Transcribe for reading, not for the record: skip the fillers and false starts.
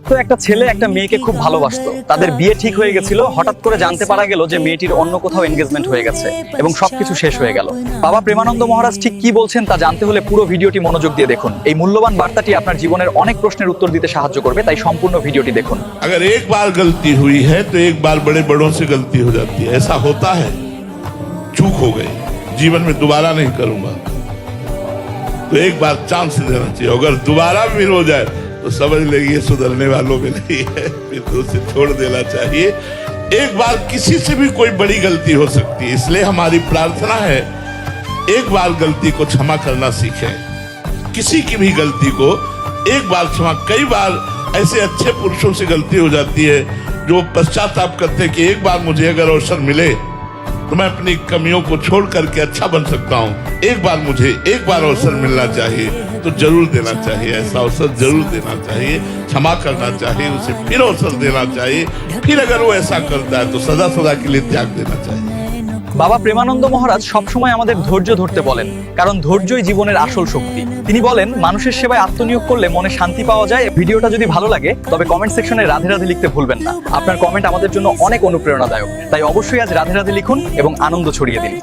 তো একটা ছেলে একটা মেয়েকে খুব ভালোবাসতো, তাদের বিয়ে ঠিক হয়ে গেছিল। হঠাৎ করে জানতে পারা গেল যে মেয়েটির অন্য কোথাও এনগেজমেন্ট হয়ে গেছে এবং সবকিছু শেষ হয়ে গেল। বাবা প্রেমানন্দ মহারাজ ঠিক কি বলছেন তা জানতে হলে পুরো ভিডিওটি মনোযোগ দিয়ে দেখুন। এই মূল্যবান বার্তাটি আপনার জীবনের অনেক প্রশ্নের উত্তর দিতে সাহায্য করবে, তাই সম্পূর্ণ ভিডিওটি দেখুন। अगर एक बार गलती हुई है तो एक बार बड़े बड़ों से गलती हो जाती है। ऐसा होता है, चूक हो गई, जीवन में दोबारा नहीं करूंगा, तो एक बार चांस देना चाहिए। अगर दोबारा भी हो जाए तो समझ लेंगे सुधरने वालों में नहीं है, फिर तो उसे छोड़ देना चाहिए। एक बार किसी से भी कोई बड़ी गलती हो सकती है, इसलिए हमारी प्रार्थना है एक बार गलती को क्षमा करना सीखें। किसी की भी गलती को एक बार क्षमा, कई बार ऐसे अच्छे पुरुषों से गलती हो जाती है जो पश्चाताप करते हैं कि एक बार मुझे अगर अवसर मिले तो मैं अपनी कमियों को छोड़ करके अच्छा बन सकता हूँ। एक बार मुझे एक बार अवसर मिलना चाहिए तो जरूर देना चाहिए, ऐसा अवसर जरूर देना चाहिए, क्षमा करना चाहिए, उसे फिर अवसर देना चाहिए। फिर अगर वो ऐसा करता है तो सदा सदा के लिए त्याग देना चाहिए। বাবা প্রেমানন্দ মহারাজ সবসময় আমাদের ধৈর্য ধরতে বলেন, কারণ ধৈর্যই জীবনের আসল শক্তি। তিনি বলেন মানুষের সেবায় আত্মনিয়োগ করলে মনে শান্তি পাওয়া যায়। ভিডিওটা যদি ভালো লাগে তবে কমেন্ট সেকশনে রাধে রাধে লিখতে ভুলবেন না। আপনার কমেন্ট আমাদের জন্য অনেক অনুপ্রেরণাদায়ক, তাই অবশ্যই আজ রাধে রাধে লিখুন এবং আনন্দ ছড়িয়ে দিন।